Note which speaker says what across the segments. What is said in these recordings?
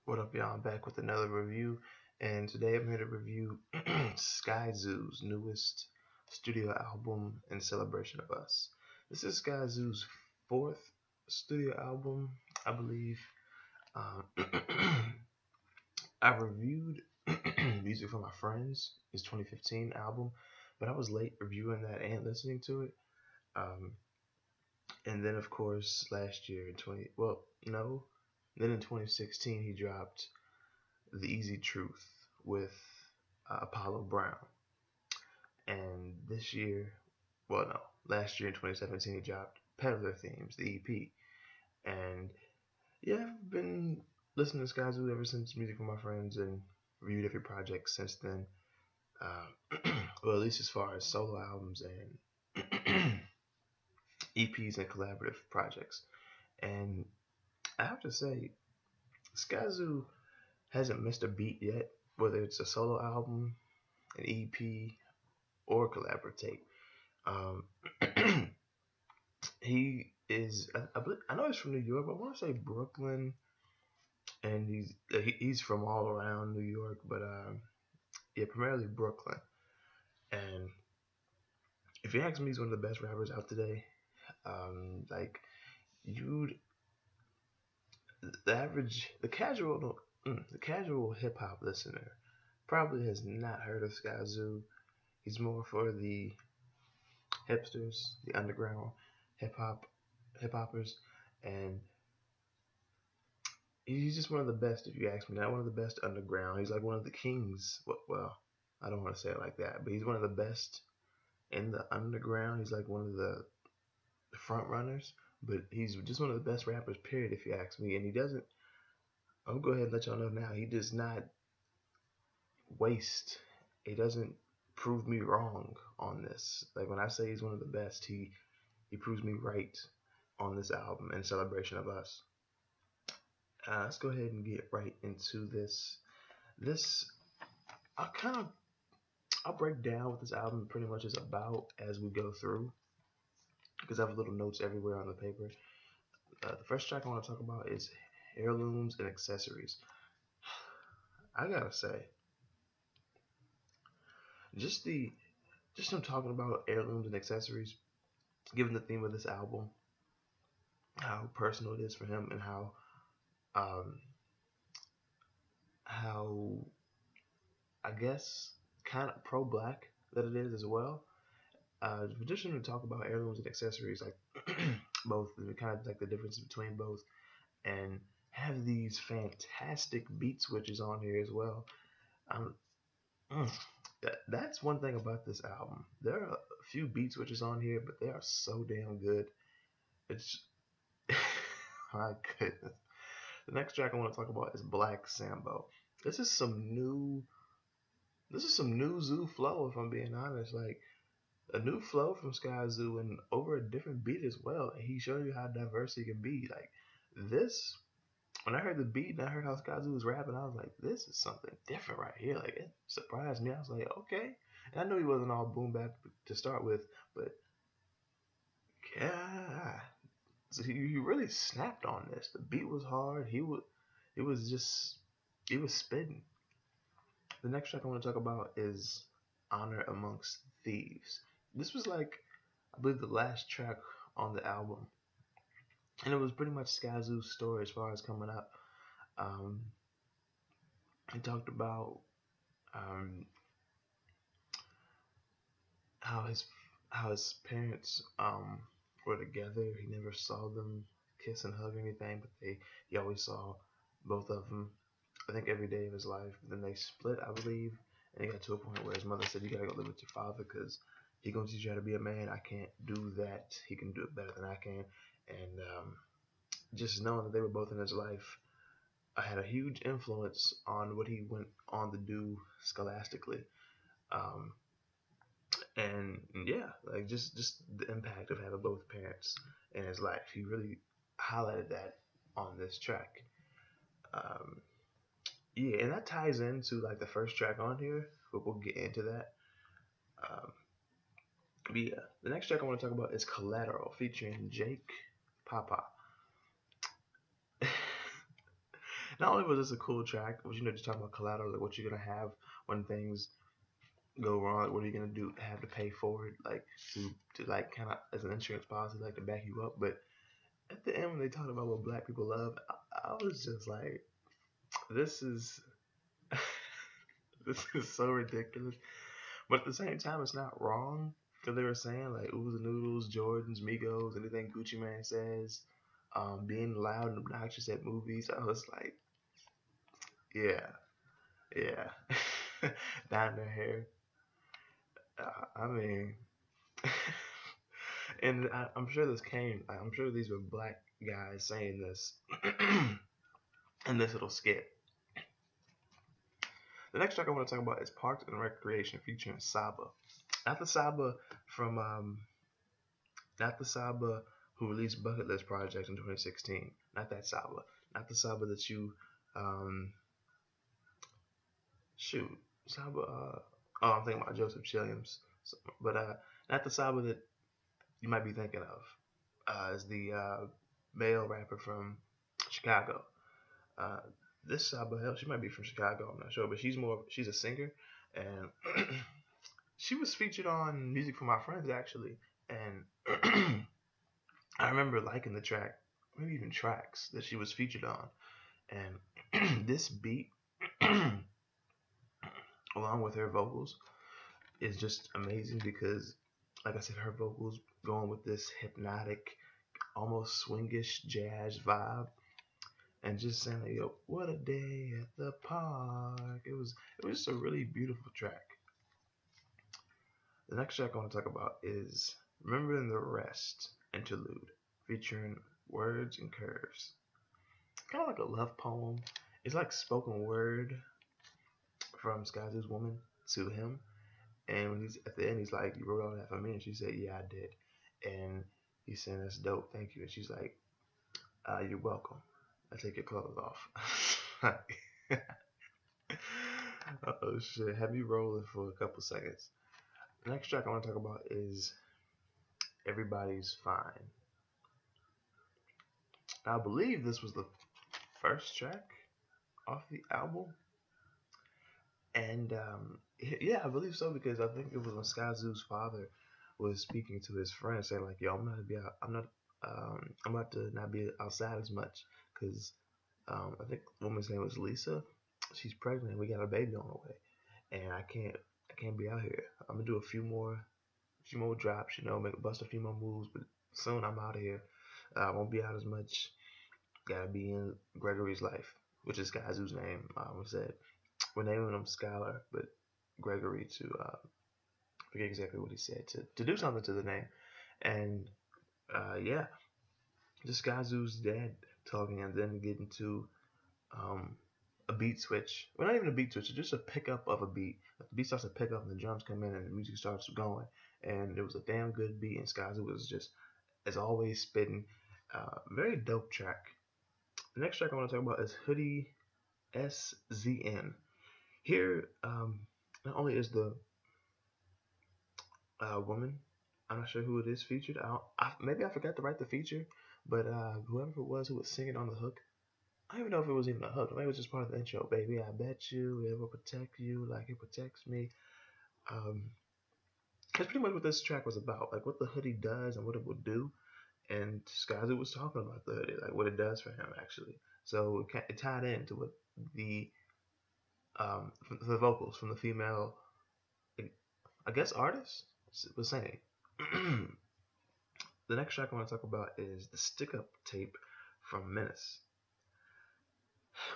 Speaker 1: What up, y'all? I'm back with another review, and today I'm here to review Skyzoo's newest studio album in celebration of us. This is Skyzoo's fourth studio album, I believe. Um, I reviewed Music for My Friends, his 2015 album, but I was late reviewing that and listening to it. Um, and then, of course, last year in 20, well, no, then in 2016 he dropped The Easy Truth with Apollo Brown. And this year, well, no, last year in 2017, he dropped Peddler Themes, the EP. And yeah, I've been listening to Skyzoo ever since Music for My Friends and reviewed every project since then. Well, at least as far as solo albums and EPs and collaborative projects. And I have to say, Skyzoo hasn't missed a beat yet, whether it's a solo album, an EP, or collaborative. Um, he is, I know he's from New York, but I want to say Brooklyn, and he's from all around New York, but yeah, primarily Brooklyn. And if you ask me, he's one of the best rappers out today. Like you'd the casual hip hop listener probably has not heard of Skyzoo. He's more for the hipsters, the underground hip hop hip hoppers, and he's just one of the best. If you ask me, not one of the best underground. He's like one of the kings. Well, I don't want to say it like that, but he's one of the best in the underground. He's like one of the front runners, but he's just one of the best rappers. Period. If you ask me, and he doesn't. I'll go ahead and let y'all know now. He does not waste. He doesn't prove me wrong on this. Like when I say he's one of the best, he proves me right on this album in celebration of us. Let's go ahead and get right into this. This I kind of I'll break down what this album pretty much is about as we go through because I have little notes everywhere on the paper. The first track I want to talk about is Heirlooms and Accessories. I gotta say, just the just him talking about heirlooms and accessories, given the theme of this album, how personal it is for him, and um, how I guess kind of pro-black that it is as well. Just to talk about heirlooms and accessories, like both, and kind of like the difference between both, and have these fantastic beat switches on here as well. Um, mm, that's one thing about this album. There are a few beat switches on here, but they are so damn good. It's my goodness. The next track I want to talk about is Black Sambo. This is some new. This is some new Zoo flow, if I'm being honest. Like a new flow from Skyzoo and over a different beat as well. And he showed you how diverse he can be. Like this, when I heard the beat and I heard how Skyzoo was rapping, I was like, this is something different right here. Like it surprised me. I was like, okay. And I knew he wasn't all boom bap to start with, but yeah, so he really snapped on this. The beat was hard. It was just, he was spitting. The next track I want to talk about is Honor Amongst Thieves. This was like, I believe, the last track on the album, and it was pretty much Skyzoo's story as far as coming up. Um, he talked about um, how his parents were together. He never saw them kiss and hug or anything, but he always saw both of them. I think every day of his life. Then they split, I believe, and he got to a point where his mother said, "You gotta go live with your father because he gonna teach you how to be a man. I can't do that. He can do it better than I can." And just knowing that they were both in his life, I had a huge influence on what he went on to do scholastically. Um, and yeah, like just the impact of having both parents in his life. He really highlighted that on this track. Um, yeah, and that ties into like the first track on here, but we'll get into that. Um, but yeah, the next track I want to talk about is Collateral featuring Jake Papa. not only was this a cool track, but just talking about collateral, like what you're gonna have when things go wrong, like what are you gonna do, have to pay for it, like to like kind of as an insurance policy, like to back you up. But at the end, when they talked about what black people love, I was just like, this is this is so ridiculous. But at the same time, it's not wrong because they were saying like oodles and noodles, Jordans, Migos, anything Gucci Man says, being loud and obnoxious at movies. I was like, yeah, yeah, down their hair. I mean, and I'm sure this came. I'm sure these were black guys saying this in this little skit. The next track I want to talk about is Parks and Recreation featuring Saba. Not the Saba from not the Saba who released Bucket List Project in 2016. Not that Saba. Not the Saba that you um shoot. Saba oh, I'm thinking about Joseph Chilliams. But not the Saba that you might be thinking of. Is the male rapper from Chicago. Uh, this Saba, hell, she might be from Chicago. I'm not sure, but she's a singer, and she was featured on Music for My Friends actually, and I remember liking the track, maybe even tracks that she was featured on, and this beat, along with her vocals, is just amazing because, like I said, her vocals going with this hypnotic, almost swingish jazz vibe, and just saying like, "Yo, what a day at the park." It was just a really beautiful track. The next track I want to talk about is "Remembering the Rest" interlude, featuring Words and Curves. Kind of like a love poem. It's like spoken word from Skyzoo's woman to him. And when he's at the end, he's like, "You wrote all that for me?" And she said, "Yeah, I did." And he's saying, "That's dope, thank you." And she's like, "You're welcome. I take your clothes off." Oh shit! Have you rolling for a couple seconds. The next track I want to talk about is "Everybody's Fine." I believe this was the first track off the album, and yeah, I believe so because I think it was when Skyzoo's father was speaking to his friend, saying like, "Yo, I'm not gonna be out. I'm about to not be outside as much because I think the woman's name was Lisa. She's pregnant. We got a baby on the way, and I can't be out here. I'm gonna do a few more drops, bust a few more moves, but soon I'm out of here. I won't be out as much. Gotta be in Gregory's life, which is Skyzoo's name. We said we're naming him Skylar, but Gregory to forget exactly what he said to do something to the name, and yeah, just Skyzoo's dad talking, and then getting to um, a beat switch. Well, not even a beat switch, it's just a pickup of a beat. The beat starts to pick up, and the drums come in, and the music starts going. And it was a damn good beat, and Skyzoo was just, as always, spitting. Very dope track. The next track I want to talk about is Hoodie SZN. Here, not only is the woman, I'm not sure who it is featured. Maybe I forgot to write the feature, but whoever it was who was singing on the hook, I don't even know if it was even a hook. Maybe it was just part of the intro. Baby, I bet you it will protect you like it protects me. Um, that's pretty much what this track was about, like what the hoodie does and what it will do. And Skyzoo was talking about the hoodie, like what it does for him actually. So it tied into what the the vocals from the female, I guess, artist was saying. The next track I want to talk about is the Stick Up tape from Menace.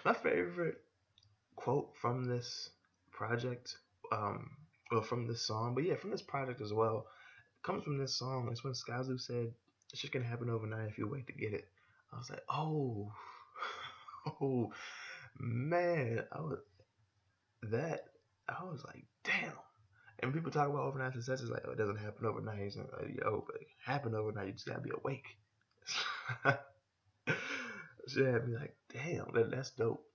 Speaker 1: My favorite quote from this project, well, from this song, but yeah, from this project as well, comes from this song. It's when Skyzoo said, "Shit can happen overnight if you wait to get it." I was like, oh, oh, man, that, I was like, damn. And people talk about overnight success, it's like, oh, it doesn't happen overnight. It's like, yo, but it happened overnight. You just gotta be awake. Shit had me like, damn, that's dope.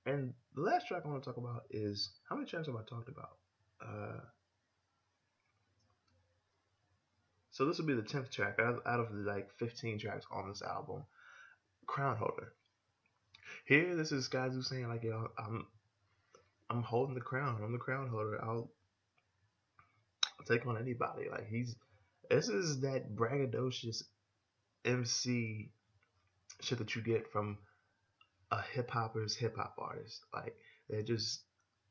Speaker 1: And the last track I want to talk about is, how many tracks have I talked about? So this will be the 10th track out of the like 15 tracks on this album, Crown Holder. Here, this is Skyzoo saying like, yo, I'm holding the crown. I'm the crown holder. I'll take on anybody. Like this is that braggadocious MC shit that you get from a hip hop artist. Like they're just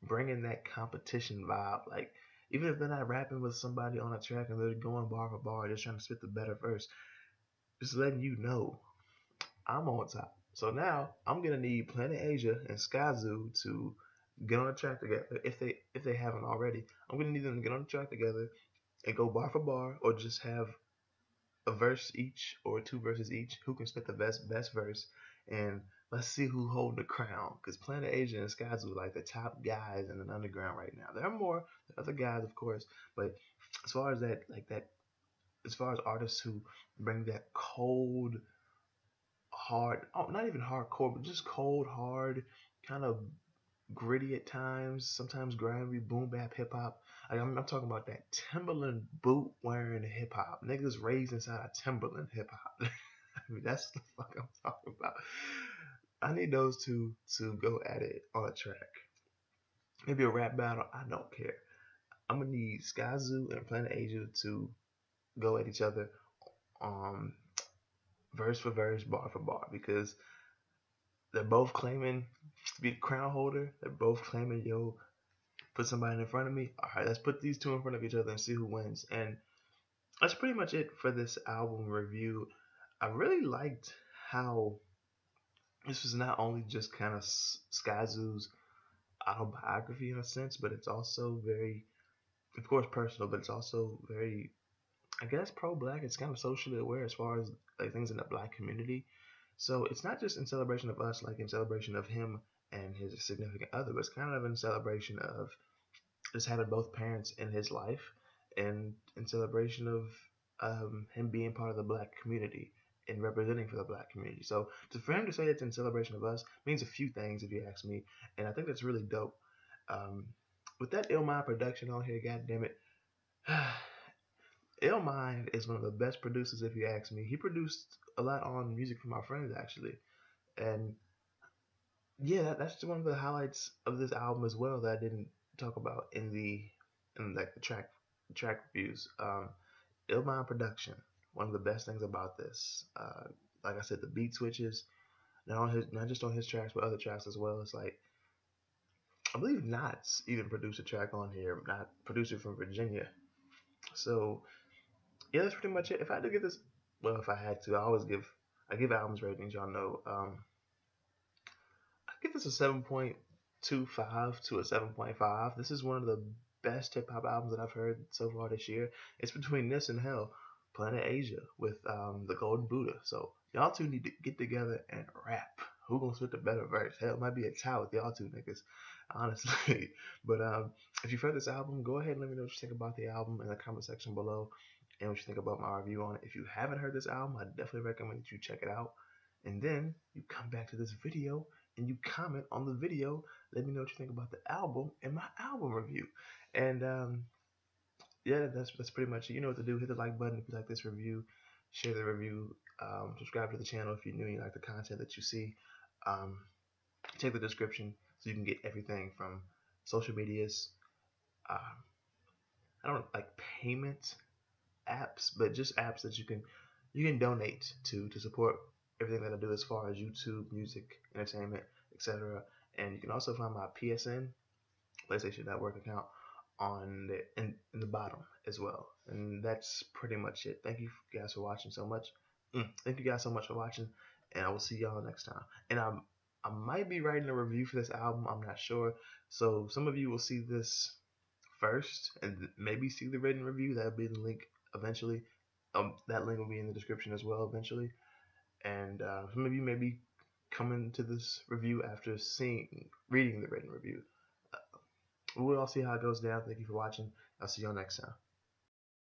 Speaker 1: bringing that competition vibe. Like even if they're not rapping with somebody on a track and they're going bar for bar, just trying to spit the better verse, just letting you know I'm on top. So now I'm gonna need Planet Asia and Skyzoo to get on a track together if they haven't already. I'm gonna need them to get on the track together and go bar for bar, or just have a verse each or two verses each. Who can spit the best verse? And let's see who hold the crown. Because Planet Asia and Skyzoo are like the top guys in the underground right now. There are more other guys, of course, but as far as as far as artists who bring that cold, hard, oh, not even hardcore, but just cold, hard, kind of gritty at times, sometimes grimy, boom bap hip hop. Like I'm talking about that Timberland boot wearing hip hop. Niggas raised inside a Timberland hip hop. I mean, that's the fuck I'm talking about. I need those two to go at it on a track. Maybe a rap battle. I don't care. I'm gonna need Skyzoo and Planet Asia to go at each other, um, verse for verse, bar for bar, because they're both claiming to be the crown holder. They're both claiming, yo, put somebody in front of me. All right, let's put these two in front of each other and see who wins. And that's pretty much it for this album review. I really liked how this was not only just kind of Skyzoo's autobiography in a sense, but it's also very, of course, personal, but it's also very, I guess, pro-black. It's kind of socially aware as far as like things in the black community. So it's not just in celebration of us, like in celebration of him and his significant other, but it's kind of in celebration of just having both parents in his life, and in celebration of him being part of the black community and representing for the black community. So for him to say it's in celebration of us means a few things, if you ask me, and I think that's really dope. Um, with that Illmind production on here, god damn it, Illmind is one of the best producers, if you ask me. He produced a lot on music for my friends actually, and yeah, that's one of the highlights of this album as well that I didn't talk about in like the track reviews. Illmind production, one of the best things about this. Like I said, the beat switches, not just on his tracks, but other tracks as well. It's like I believe Knots even produced a track on here, not producer from Virginia. So yeah, that's pretty much it. If I had to give this, well, if I had to, I give albums ratings. Y'all know. I give this a 7.25 to a 7.5. This is one of the best hip hop albums that I've heard so far this year. It's between this and hell, Planet Asia with the Golden Buddha. So y'all two need to get together and rap. Who gonna spit the better verse? Hell, it might be a tie with y'all two niggas, honestly. But if you've heard this album, go ahead and let me know what you think about the album in the comment section below, and what you think about my review on it. If you haven't heard this album, I definitely recommend that you check it out. And then you come back to this video and you comment on the video. Let me know what you think about the album and my album review. And yeah, that's pretty much it. You know what to do. Hit the like button if you like this review. Share the review. Subscribe to the channel if you're new and you like the content that you see. Um, check the description so you can get everything from social medias. Uh, I don't like payment apps, but just apps that you can donate to support everything that I do as far as YouTube, music, entertainment, etc. And you can also find my PSN, PlayStation Network account on in the bottom as well. And that's pretty much it. Thank you guys for watching so much. Thank you guys so much for watching, and I will see y'all next time. And I might be writing a review for this album. I'm not sure. So some of you will see this first and maybe see the written review. That'll be the link eventually. That link will be in the description as well eventually. And some of you may be coming to this review after reading the written review. We'll all see how it goes down. Thank you for watching. I'll see y'all next time.